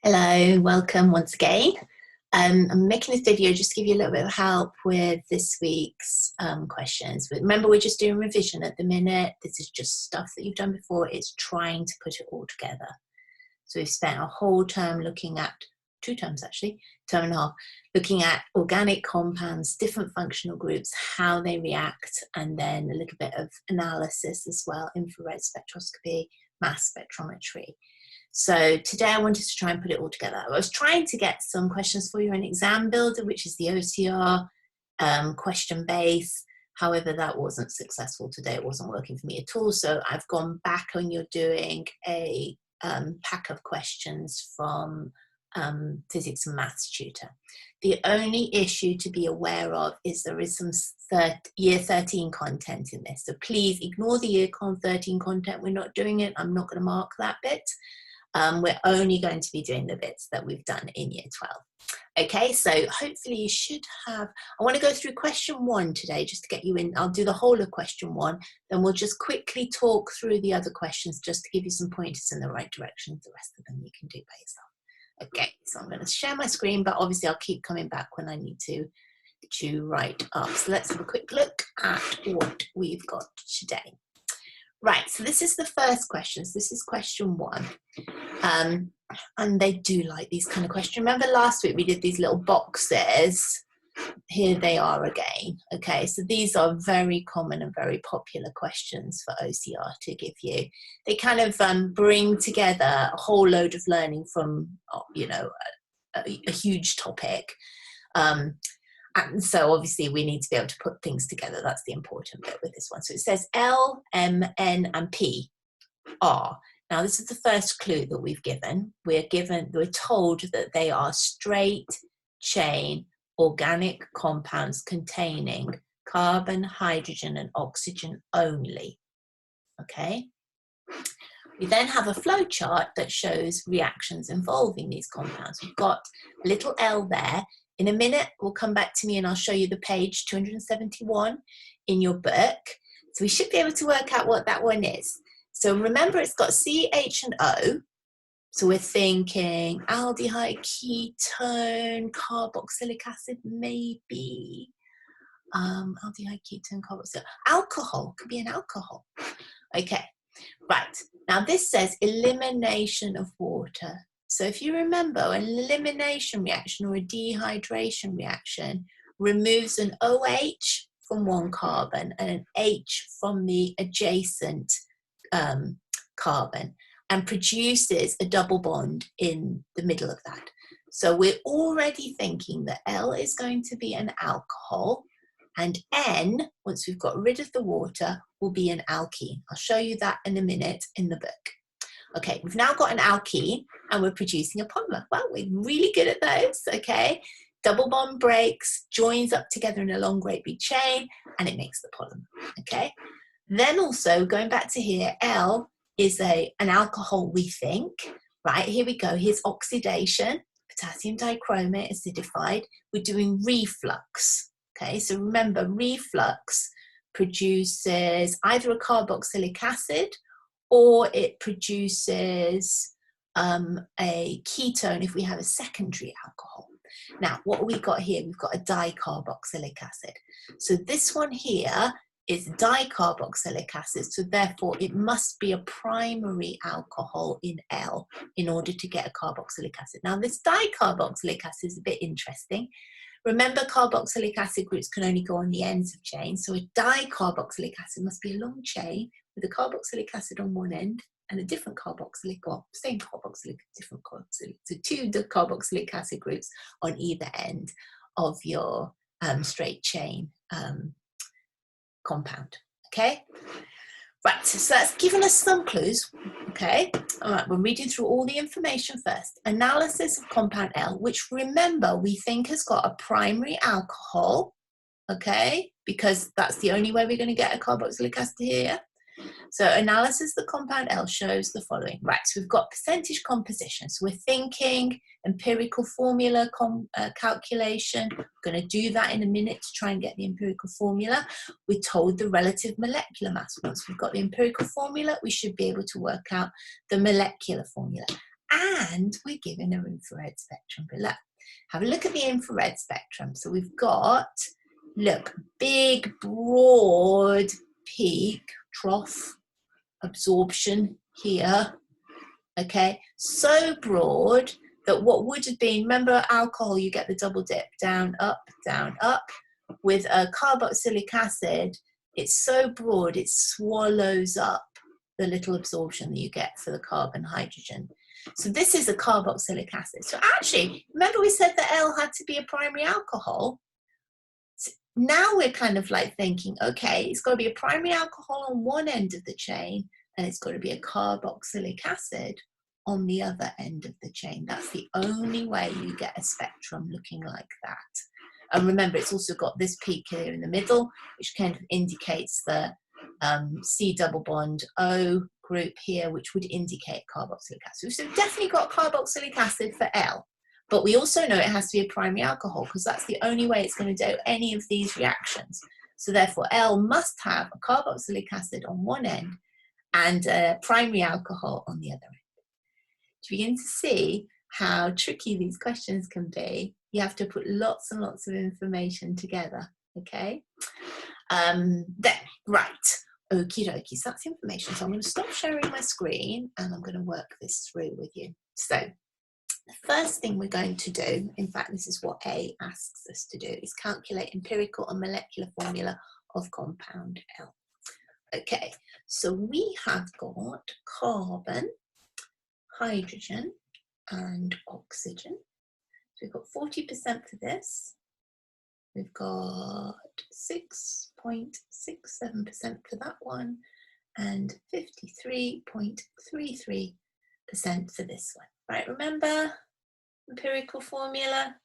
Hello, welcome once again. I'm making this video just to give you a little bit of help with this week's questions. But remember, we're just doing revision at the minute. This is just stuff that you've done before. It's trying to put it all together. So we've spent a whole term looking at, 2 terms actually, term and a half, looking at organic compounds, different functional groups, how they react, and then a little bit of analysis as well, infrared spectroscopy, mass spectrometry. So today I wanted to try and put it all together. I was trying to get some questions for you in Exam Builder, which is the OCR question base. However, that wasn't successful today. It wasn't working for me at all. So I've gone back and you're doing a pack of questions from Physics and Maths Tutor. The only issue to be aware of is there is some year 13 content in this. So please ignore the year 13 content. We're not doing it. I'm not going to mark that bit. We're only going to be doing the bits that we've done in year 12. Okay, so hopefully you should have, I want to go through question 1 today just to get you in. I'll do the whole of question 1, then we'll just quickly talk through the other questions just to give you some pointers in the right direction. The rest of them you can do by yourself. Okay, so I'm going to share my screen, but obviously I'll keep coming back when I need to write up. So let's have a quick look at what we've got today. Right, so this is the first question. So this is question 1. And they do like these kind of questions. Remember last week we did these little boxes? Here they are again. Okay, so these are very common and very popular questions for OCR to give you. They kind of bring together a whole load of learning from, you know, a huge topic. And so obviously we need to be able to put things together. That's the important bit with this one. So it says L, M, N, and P are. Now this is the first clue that we've given. We're told that they are straight chain organic compounds containing carbon, hydrogen, and oxygen only. Okay. We then have a flow chart that shows reactions involving these compounds. We've got a little L there. In a minute, we'll come back to me and I'll show you the page 271 in your book. So we should be able to work out what that one is. So remember, it's got C, H, and O. So we're thinking aldehyde, ketone, carboxylic acid, maybe. Aldehyde, ketone, carboxylic. Alcohol, could be an alcohol. Okay, right. Now this says elimination of water. So if you remember, an elimination reaction or a dehydration reaction removes an OH from one carbon and an H from the adjacent carbon and produces a double bond in the middle of that. So we're already thinking that L is going to be an alcohol and N, once we've got rid of the water, will be an alkene. I'll show you that in a minute in the book. Okay, we've now got an alkene and we're producing a polymer. Well, we're really good at those, okay? Double bond breaks, joins up together in a long great big chain, and it makes the polymer, okay? Then also, going back to here, L is an alcohol, we think. Right, here we go. Here's oxidation, potassium dichromate acidified. We're doing reflux, okay? So remember, reflux produces either a carboxylic acid or it produces a ketone if we have a secondary alcohol. Now, what have we got here? We've got a dicarboxylic acid. So this one here is dicarboxylic acid, so therefore it must be a primary alcohol in L in order to get a carboxylic acid. Now, this dicarboxylic acid is a bit interesting. Remember, carboxylic acid groups can only go on the ends of chains, so a dicarboxylic acid must be a long chain with a carboxylic acid on one end and a different carboxylic, or same carboxylic, different carboxylic. So 2 carboxylic acid groups on either end of your straight chain compound, okay? Right, so that's given us some clues, okay? All right, we're reading through all the information first. Analysis of compound L, which remember we think has got a primary alcohol, okay? Because that's the only way we're going to get a carboxylic acid here. So analysis of the compound L shows the following. Right, so we've got percentage composition. So we're thinking empirical formula calculation. We're going to do that in a minute to try and get the empirical formula. We're told the relative molecular mass. Once we've got the empirical formula, we should be able to work out the molecular formula. and we're given an infrared spectrum below. Have a look at the infrared spectrum. So we've got, look, big, broad peak, trough, absorption here, okay? So broad that what would have been, remember alcohol, you get the double dip, down, up, down, up. With a carboxylic acid, it's so broad, it swallows up the little absorption that you get for the carbon hydrogen. So this is a carboxylic acid. So actually, remember we said that L had to be a primary alcohol? Now we're kind of like thinking, okay, it's got to be a primary alcohol on one end of the chain, and it's got to be a carboxylic acid on the other end of the chain. That's the only way you get a spectrum looking like that. And remember, it's also got this peak here in the middle, which kind of indicates the C double bond O group here, which would indicate carboxylic acid. So we've definitely got carboxylic acid for L, but we also know it has to be a primary alcohol because that's the only way it's going to do any of these reactions. So therefore, L must have a carboxylic acid on one end and a primary alcohol on the other end. To begin to see how tricky these questions can be, you have to put lots and lots of information together, okay? Then, right, okie dokie, so that's information. So I'm going to stop sharing my screen and I'm going to work this through with you. So the first thing we're going to do, in fact, this is what A asks us to do, is calculate empirical and molecular formula of compound L. Okay, so we have got carbon, hydrogen, and oxygen. So we've got 40% for this. We've got 6.67% for that one, and 53.33% for this one. Right, remember empirical formula,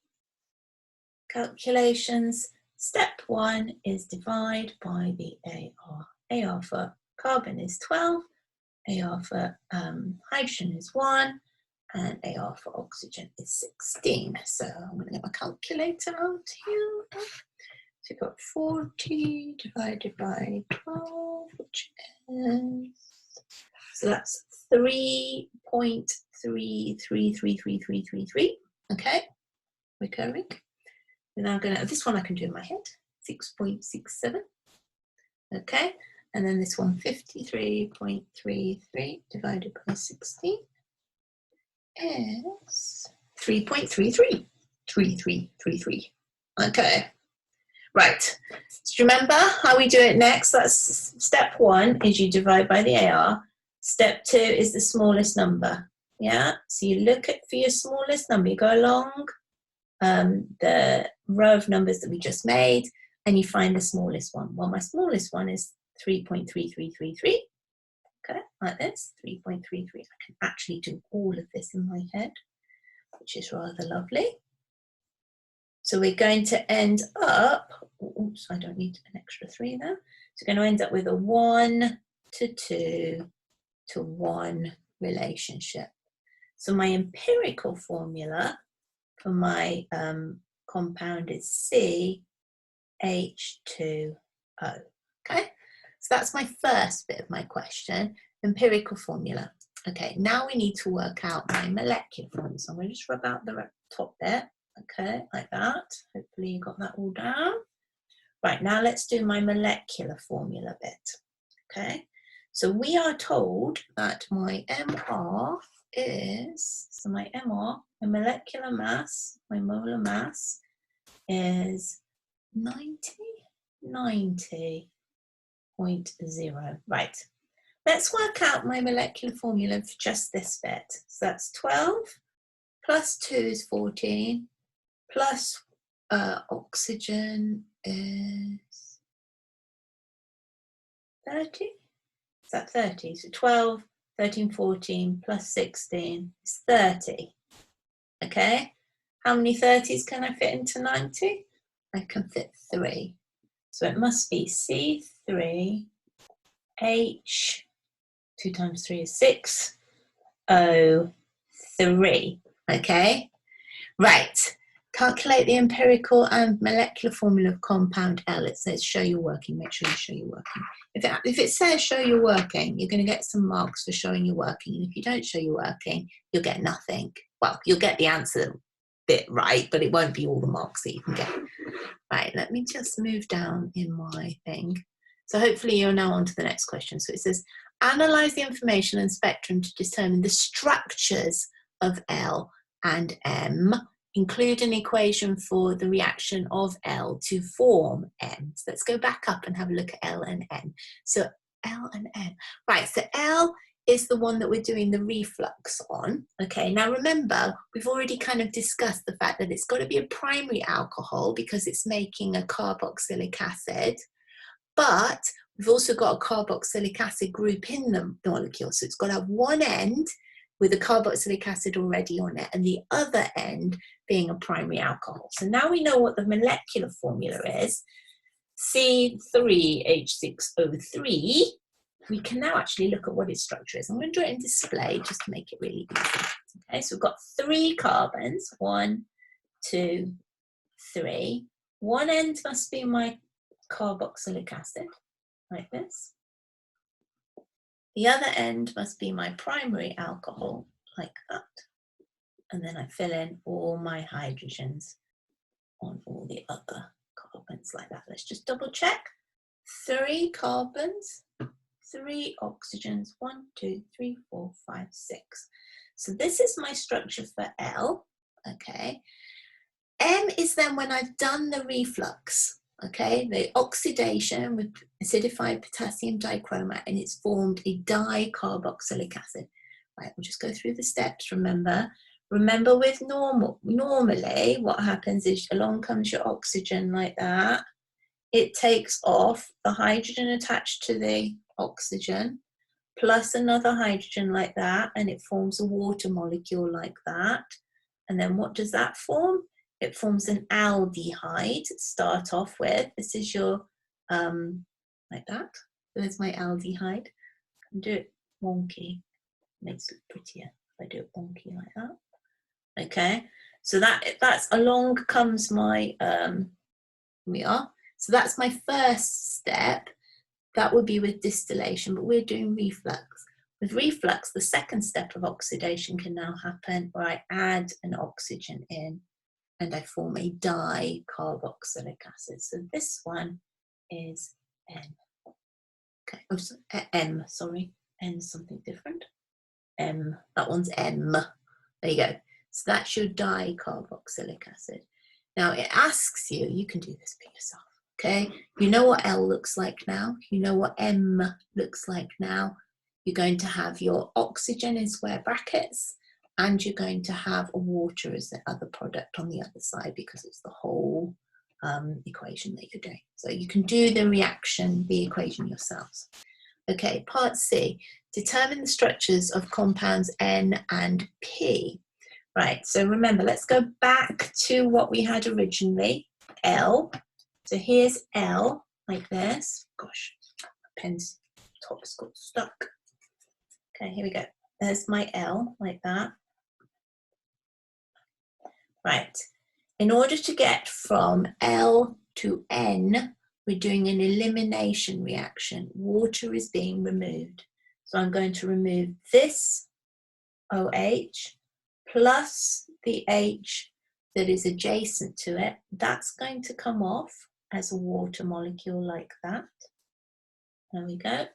calculations. Step 1 is divide by the AR. AR for carbon is 12, AR for hydrogen is 1, and AR for oxygen is 16. So I'm going to get my calculator out here. So you've got 40 divided by 12, which is, so that's 3.333333. Okay, recurring. We're now going to, this one I can do in my head, 6.67. Okay, and then this one, 53.33 divided by 16 is 3.33. 3333. Okay, right. So remember how we do it next? That's step 1 is you divide by the AR. Step 2 is the smallest number. Yeah, so you look at for your smallest number, you go along the row of numbers that we just made, and you find the smallest one. Well, my smallest one is 3.3333. Okay, like this, 3.33. I can actually do all of this in my head, which is rather lovely. So we're going to end up, oops, I don't need an extra 3 there. So we're going to end up with a 1 to 2 to 1 relationship. So my empirical formula for my compound is CH2O. Okay, so that's my first bit of my question, empirical formula. Okay, now we need to work out my molecular formula. So I'm going to just rub out the top bit. Okay, like that. Hopefully you got that all down. Right, now let's do my molecular formula bit. Okay, so we are told that my MR is, so my MR, my molecular mass, my molar mass is 90.0. Right, let's work out my molecular formula for just this bit. So that's 12 plus 2 is 14, plus oxygen is 30. Is that 30? So 12, 13, 14 plus 16 is 30. Okay, how many 30s can I fit into 90? I can fit 3. So it must be C3H, 2 times 3 is 6, O3. Okay, right. Calculate the empirical and molecular formula of compound L. It says show your working. Make sure you show your working. If it says show your working, you're going to get some marks for showing your working. And if you don't show your working, you'll get nothing. Well, you'll get the answer bit right, but it won't be all the marks that you can get. Right, let me just move down in my thing. So hopefully you're now on to the next question. So it says, analyze the information and spectrum to determine the structures of L and M. Include an equation for the reaction of L to form M. So let's go back up and have a look at L and M. So L and M. Right, so L is the one that we're doing the reflux on. Okay, now remember, we've already kind of discussed the fact that it's got to be a primary alcohol because it's making a carboxylic acid. But we've also got a carboxylic acid group in the molecule. So it's got to have one end with a carboxylic acid already on it and the other end being a primary alcohol. So now we know what the molecular formula is, C3H6O3. We can now actually look at what its structure is. I'm going to do it in display just to make it really easy. Okay, so we've got 3 carbons, 1, 2, 3. One end must be my carboxylic acid, like this. The other end must be my primary alcohol, like that. And then I fill in all my hydrogens on all the other carbons like that. Let's just double check. 3 carbons, 3 oxygens, 1, 2, 3, 4, 5, 6. So this is my structure for L, okay. M is then when I've done the reflux, okay, the oxidation with acidified potassium dichromate, and it's formed a dicarboxylic acid. Right, we'll just go through the steps, remember. Remember with normally what happens is along comes your oxygen like that. It takes off the hydrogen attached to the oxygen plus another hydrogen like that, and it forms a water molecule like that. And then what does that form? It forms an aldehyde to start off with. This is your, like that. There's my aldehyde. I can do it wonky. Makes it prettier if I do it wonky like that. Okay, so that's along comes my, we are. So that's my first step. That would be with distillation, but we're doing reflux. With reflux, the second step of oxidation can now happen where I add an oxygen in and I form a dicarboxylic acid. So this one is N. Okay, oh, so, M, sorry. N's something different. M, that one's M. There you go. So that's your dicarboxylic acid. Now it asks you, you can do this for yourself, okay? You know what L looks like now. You know what M looks like now. You're going to have your oxygen in square brackets, and you're going to have a water as the other product on the other side because it's the whole equation that you're doing. So you can do the reaction, the equation yourselves. Okay, part C, determine the structures of compounds N and P. Right, so remember, let's go back to what we had originally, L. So here's L, like this. Gosh, my pen's top's got stuck. Okay, here we go. There's my L, like that. Right, in order to get from L to N, we're doing an elimination reaction. Water is being removed. So I'm going to remove this OH plus the H that is adjacent to it. That's going to come off as a water molecule like that. There we go.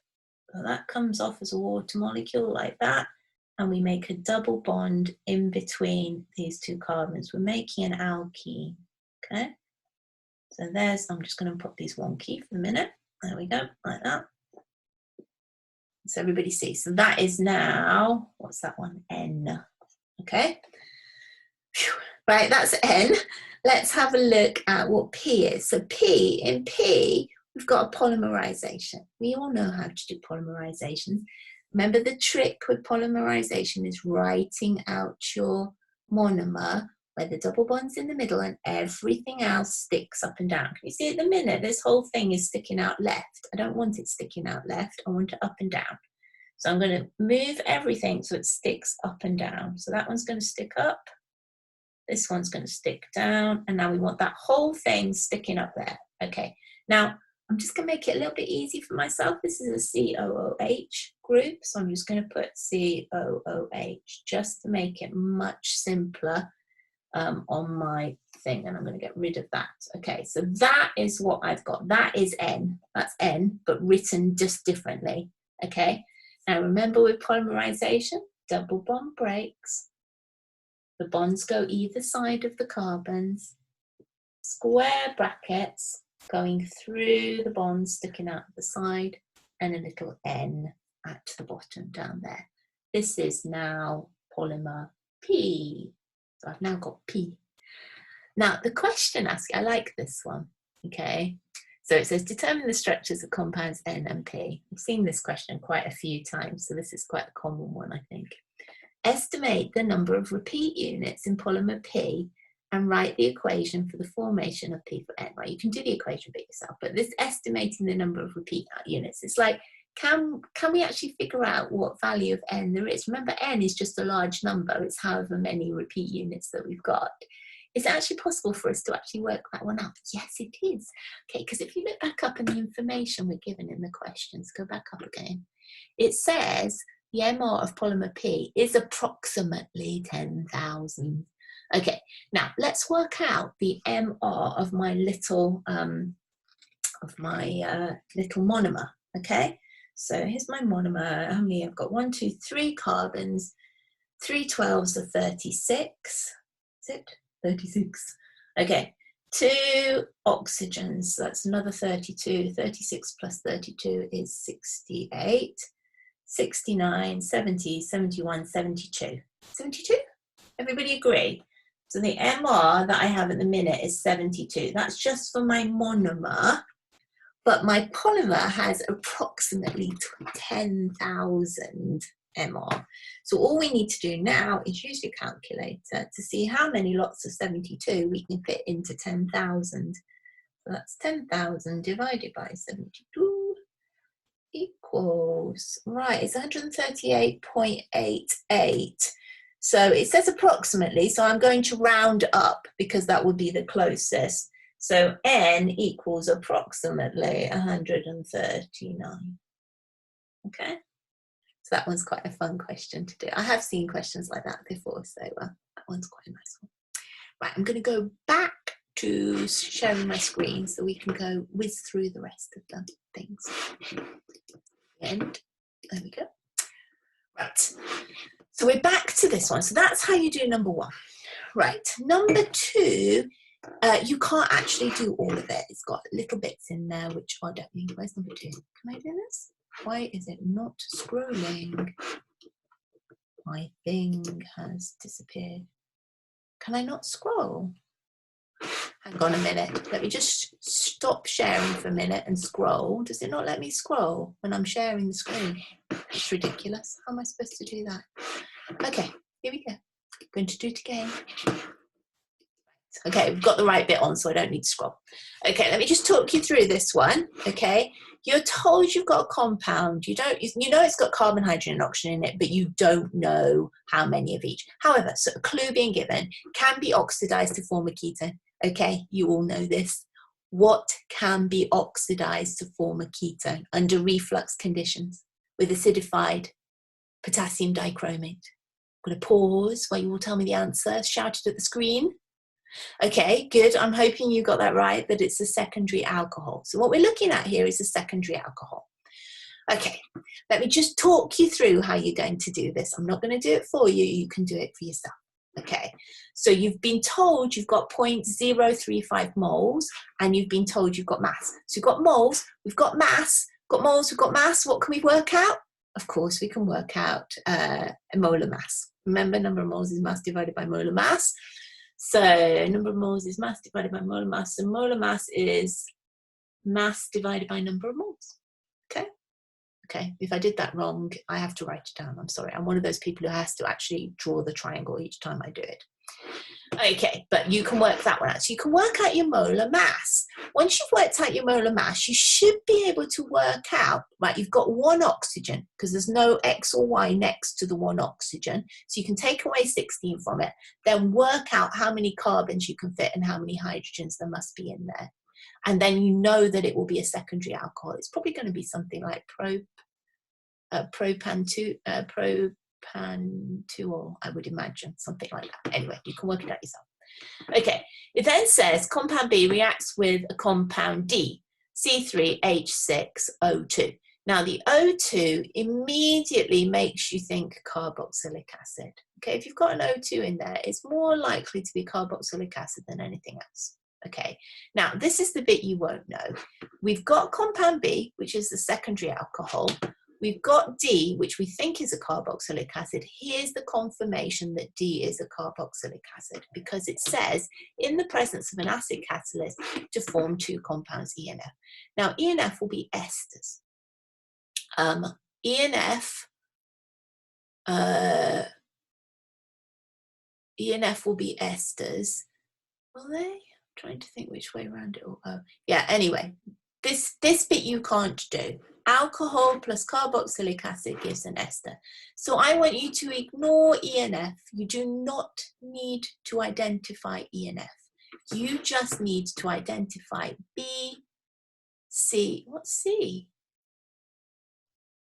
So that comes off as a water molecule like that. And we make a double bond in between these 2 carbons. We're making an alkene, okay? So there's, I'm just going to put these wonky for a minute. There we go, like that. So everybody sees. So that is now, what's that one? N, okay? Whew. Right, that's N. Let's have a look at what P is. So in P, we've got a polymerization. We all know how to do polymerizations. Remember, the trick with polymerization is writing out your monomer where the double bond's in the middle and everything else sticks up and down. Can you see at the minute, this whole thing is sticking out left. I don't want it sticking out left. I want it up and down. So I'm going to move everything so it sticks up and down. So that one's going to stick up. This one's going to stick down, and now we want that whole thing sticking up there. Okay, now I'm just going to make it a little bit easy for myself. This is a COOH group, so I'm just going to put COOH just to make it much simpler on my thing, and I'm going to get rid of that. Okay, so that is what I've got. That is N. That's N, but written just differently. Okay, now remember with polymerization, double bond breaks. The bonds go either side of the carbons. Square brackets going through the bonds sticking out the side, and a little N at the bottom down there. This is now polymer P. So I've now got P. Now the question asks, I like this one, okay? So it says determine the structures of compounds N and P. I've seen this question quite a few times, so this is quite a common one, I think. Estimate the number of repeat units in polymer P and write the equation for the formation of P for N. Right, you can do the equation bit yourself, but this estimating the number of repeat units, it's like, can we actually figure out what value of N there is? Remember, N is just a large number. It's however many repeat units that we've got. Is it actually possible for us to actually work that one out? Yes, it is. Okay, because if you look back up in the information we're given in the questions, go back up again. It says the MR of polymer P is approximately 10,000. Okay, now let's work out the MR of my little monomer. Okay, so here's my monomer. How many I've got? 1, 2, 3 carbons. 3 12s are 36. Is it 36? Okay, 2 oxygens. So that's another 32. 36 plus 32 is 68. 69, 70, 71, 72. 72? Everybody agree? So the MR that I have at the minute is 72. That's just for my monomer, but my polymer has approximately 10,000 MR. So all we need to do now is use your calculator to see how many lots of 72 we can fit into 10,000. So that's 10,000 divided by 72. Equals, right, it's 138.88. So it says approximately, so I'm going to round up because that would be the closest. So N equals approximately 139. Okay, so that one's quite a fun question to do. I have seen questions like that before, so that one's quite a nice one. Right, I'm going to go back to sharing my screen so we can go whiz through the rest of the things. And there we go. Right, so we're back to this one. So that's how you do number 1. Right, number 2, you can't actually do all of it. It's got little bits in there which I don't need. Where's number 2? Can I do this? Why is it not scrolling? My thing has disappeared. Can I not scroll? Hang on a minute. Let me just stop sharing for a minute and scroll. Does it not let me scroll when I'm sharing the screen? It's ridiculous. How am I supposed to do that? Okay, here we go. I'm going to do it again. Okay, we've got the right bit on, so I don't need to scroll. Okay, let me just talk you through this one. Okay, you're told you've got a compound. You know it's got carbon, hydrogen, and oxygen in it, but you don't know how many of each. However, so a clue being given, can be oxidized to form a ketone. Okay, you all know this. What can be oxidized to form a ketone under reflux conditions with acidified potassium dichromate? I'm going to pause while you all tell me the answer. Shout it at the screen. Okay, good. I'm hoping you got that right, that it's a secondary alcohol. So what we're looking at here is a secondary alcohol. Okay, let me just talk you through how you're going to do this. I'm not going to do it for you. You can do it for yourself. Okay, so you've been told you've got 0.035 moles and you've been told you've got mass. So we've got moles, we've got mass, got moles, we've got mass. What can we work out? Of course, we can work out a molar mass. Remember, number of moles is mass divided by molar mass. So number of moles is mass divided by molar mass. So molar mass is mass divided by number of moles. Okay. Okay, if I did that wrong, I have to write it down. I'm sorry. I'm one of those people who has to actually draw the triangle each time I do it. Okay, but you can work that one out. So you can work out your molar mass. Once you've worked out your molar mass, you should be able to work out, right, you've got one oxygen because there's no X or Y next to the one oxygen. So you can take away 16 from it, then work out how many carbons you can fit and how many hydrogens there must be in there. And then you know that it will be a secondary alcohol. It's probably going to be something like propan-2, I would imagine, something like that. Anyway, you can work it out yourself. Okay, it then says compound B reacts with a compound D, C3H6O2. Now, the O2 immediately makes you think carboxylic acid. Okay, if you've got an O2 in there, it's more likely to be carboxylic acid than anything else. Okay, now this is the bit you won't know. We've got compound B, which is the secondary alcohol. We've got D, which we think is a carboxylic acid. Here's the confirmation that D is a carboxylic acid because it says in the presence of an acid catalyst to form two compounds, E and F. Now, E and F will be esters. E and F will be esters. Will they? I'm trying to think which way around it will go. Yeah, anyway, this bit you can't do. Alcohol plus carboxylic acid gives an ester. So I want you to ignore E and F. You do not need to identify E and F. You just need to identify B, C. What's C?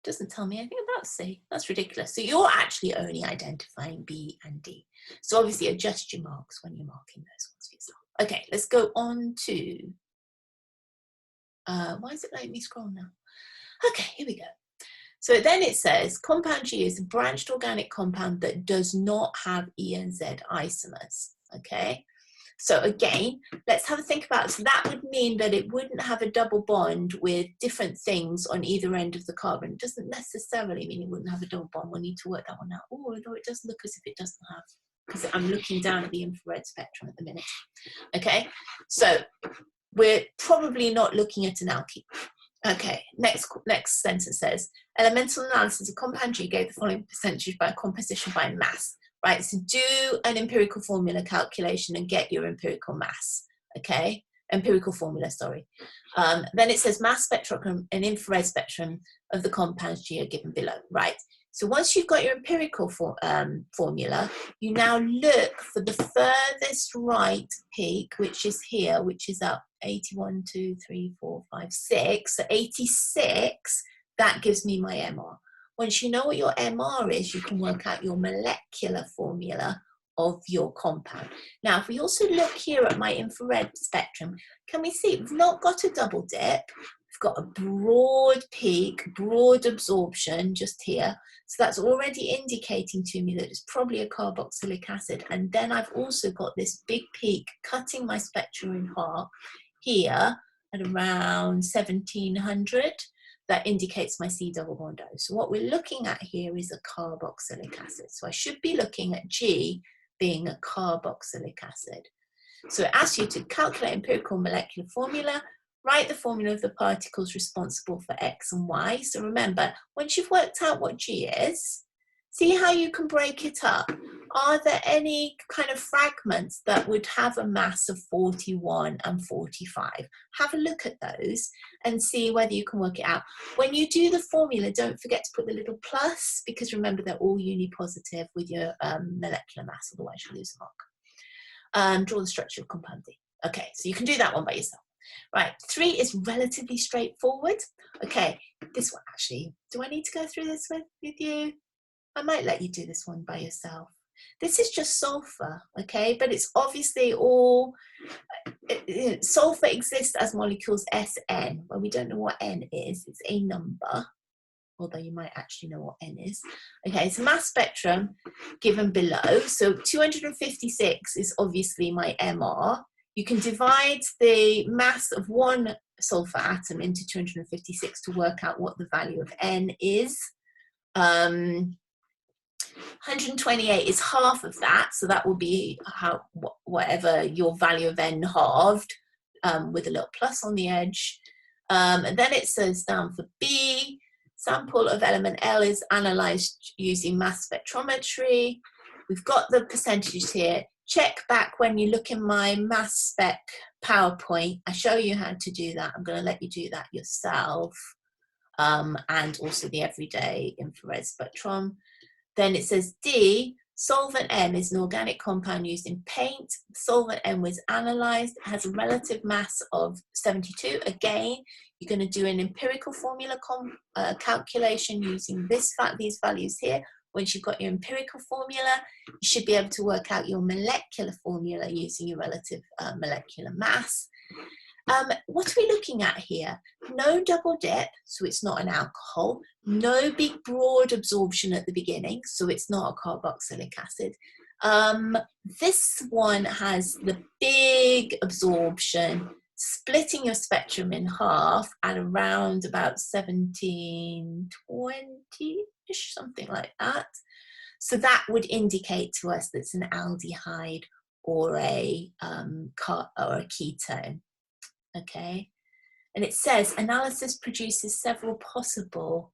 Doesn't tell me anything about C. That's ridiculous. So you're actually only identifying B and D. So obviously adjust your marks when you're marking those ones for yourself. Okay, let's go on to, why is it letting me scroll now? Okay, here we go. So then it says compound G is a branched organic compound that does not have E and Z isomers. Okay, so again, let's have a think about it. So that would mean that it wouldn't have a double bond with different things on either end of the carbon. It doesn't necessarily mean it wouldn't have a double bond. We'll need to work that one out. Oh, although it does look as if it doesn't have, because I'm looking down at the infrared spectrum at the minute. Okay, so we're probably not looking at an alkene. Okay, next sentence says, elemental analysis of compound G gave the following percentage by composition by mass. Right, so do an empirical formula calculation and get your empirical mass, okay? Empirical formula, sorry. Then it says mass spectrum and infrared spectrum of the compounds G are given below, right? So once you've got your empirical formula, you now look for the furthest right peak, which is here, which is up 81, 2, 3, 4, 5, 6. So 86, that gives me my MR. Once you know what your MR is, you can work out your molecular formula of your compound. Now, if we also look here at my infrared spectrum, can we see we've not got a double dip? We've got a broad peak, broad absorption just here. So that's already indicating to me that it's probably a carboxylic acid. And then I've also got this big peak cutting my spectrum in half here at around 1700. That indicates my C double bond O. So what we're looking at here is a carboxylic acid. So I should be looking at G being a carboxylic acid. So it asks you to calculate empirical molecular formula, write the formula of the particles responsible for X and Y. So remember, once you've worked out what G is, see how you can break it up. Are there any kind of fragments that would have a mass of 41 and 45? Have a look at those and see whether you can work it out. When you do the formula, don't forget to put the little plus, because remember they're all uni-positive with your molecular mass, otherwise you'll lose a mark. Draw the structure of compound D. Okay, so you can do that one by yourself. Right, 3 is relatively straightforward. Okay, this one actually, do I need to go through this with you? I might let you do this one by yourself. This is just sulfur, okay, but it's obviously all, sulfur exists as molecules Sn, where we don't know what N is. It's a number, although you might actually know what N is. Okay, so mass spectrum given below. So 256 is obviously my MR. You can divide the mass of one sulfur atom into 256 to work out what the value of N is. 128 is half of that, so that will be whatever your value of N halved, with a little plus on the edge. And then it says down for B, sample of element L is analysed using mass spectrometry. we've got the percentages here. Check back when you look in my mass spec PowerPoint. I show you how to do that. I'm going to let you do that yourself. And also the everyday infrared spectrum. Then it says D, solvent M is an organic compound used in paint. Solvent M was analysed, has a relative mass of 72. Again, you're going to do an empirical formula calculation using these values here. Once you've got your empirical formula, you should be able to work out your molecular formula using your relative molecular mass. What are we looking at here? No double dip, so it's not an alcohol. No big broad absorption at the beginning, so it's not a carboxylic acid. This one has the big absorption, splitting your spectrum in half at around about 1720-ish, something like that. So that would indicate to us that it's an aldehyde or a ketone. Okay, and it says analysis produces several possible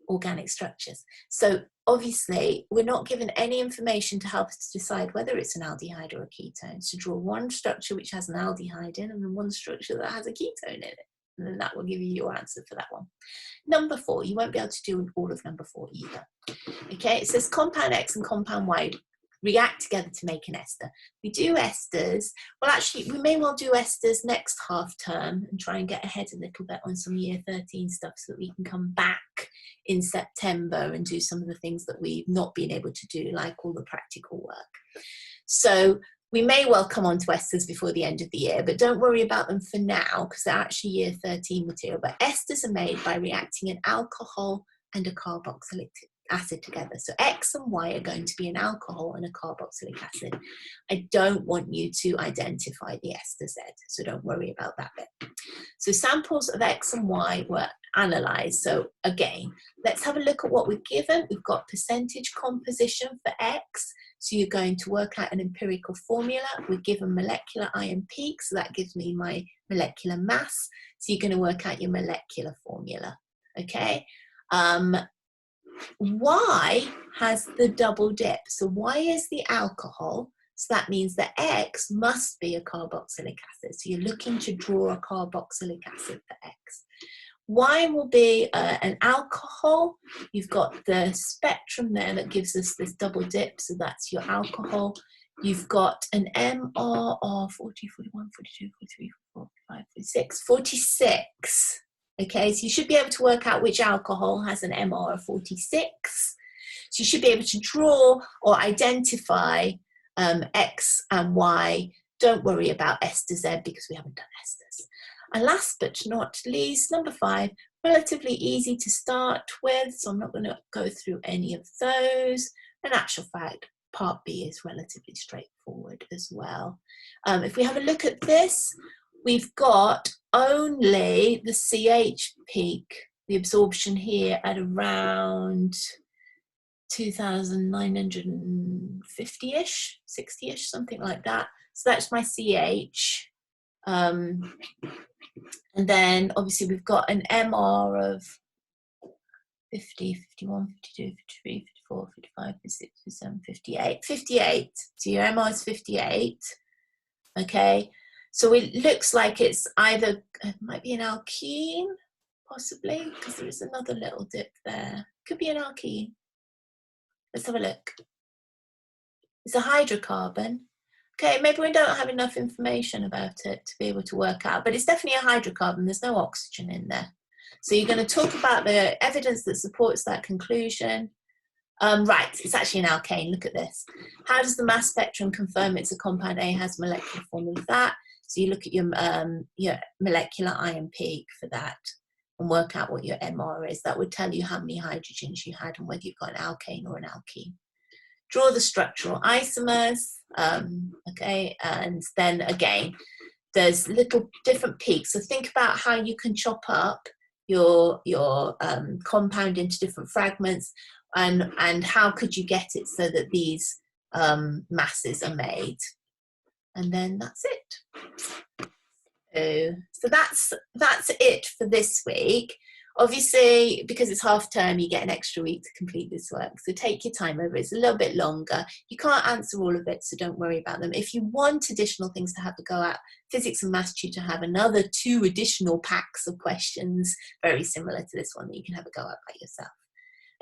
organic structures. So obviously we're not given any information to help us to decide whether it's an aldehyde or a ketone. So draw one structure which has an aldehyde in and then one structure that has a ketone in it, and then that will give you your answer for that one. Number 4, you won't be able to do all of number 4 either. Okay, it says compound X and compound Y react together to make an ester. We do esters. Well, actually, we may well do esters next half term and try and get ahead a little bit on some year 13 stuff so that we can come back in September and do some of the things that we've not been able to do, like all the practical work. So we may well come on to esters before the end of the year, but don't worry about them for now because they're actually year 13 material. But esters are made by reacting an alcohol and a carboxylic acid together. So X and Y are going to be an alcohol and a carboxylic acid. I don't want you to identify the ester Z, so don't worry about that bit. So samples of X and Y were analysed. So again, let's have a look at what we're given. We've got percentage composition for X. So you're going to work out an empirical formula. We're given molecular ion peak, so that gives me my molecular mass. So you're going to work out your molecular formula. Okay. Y has the double dip. So Y is the alcohol. So that means that X must be a carboxylic acid. So you're looking to draw a carboxylic acid for X. Y will be an alcohol. You've got the spectrum there that gives us this double dip. So that's your alcohol. You've got an MR of 40, 41, 42, 43, 45, 46, 46. Okay, so you should be able to work out which alcohol has an MR of 46. So you should be able to draw or identify X and Y. Don't worry about ester Z because we haven't done esters. And last but not least, number 5, relatively easy to start with. So I'm not going to go through any of those. In actual fact, part B is relatively straightforward as well. If we have a look at this, we've got only the CH peak, the absorption here at around 2,950-ish, 60-ish, something like that. So that's my CH. And then obviously we've got an MR of 50, 51, 52, 53, 54, 55, 56, 57, 58. 58. So your MR is 58. Okay. So it looks like it's either, it might be an alkene, possibly, because there is another little dip there. Could be an alkene. Let's have a look. It's a hydrocarbon. Okay, maybe we don't have enough information about it to be able to work out, but it's definitely a hydrocarbon. There's no oxygen in there. So you're going to talk about the evidence that supports that conclusion. Right, it's actually an alkane. Look at this. How does the mass spectrum confirm it's a compound A has molecular formula of that? So you look at your molecular ion peak for that and work out what your MR is. That would tell you how many hydrogens you had and whether you've got an alkane or an alkene. Draw the structural isomers, okay, and then again, there's little different peaks. So think about how you can chop up your compound into different fragments, and how could you get it so that these masses are made. And then that's it. So that's it for this week. Obviously, because it's half term, you get an extra week to complete this work. So take your time over it. It's a little bit longer. You can't answer all of it, so don't worry about them. If you want additional things to have a go at, Physics and Maths Tutor have another 2 additional packs of questions, very similar to this one, that you can have a go at by yourself.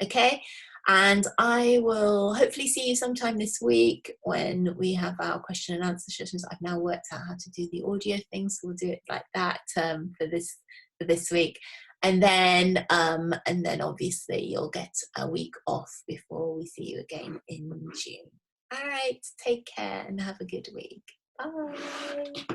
Okay, and I will hopefully see you sometime this week when we have our question and answer sessions. I've now worked out how to do the audio thing, so we'll do it like that for this week. And then obviously you'll get a week off before we see you again in June. All right, take care and have a good week. Bye.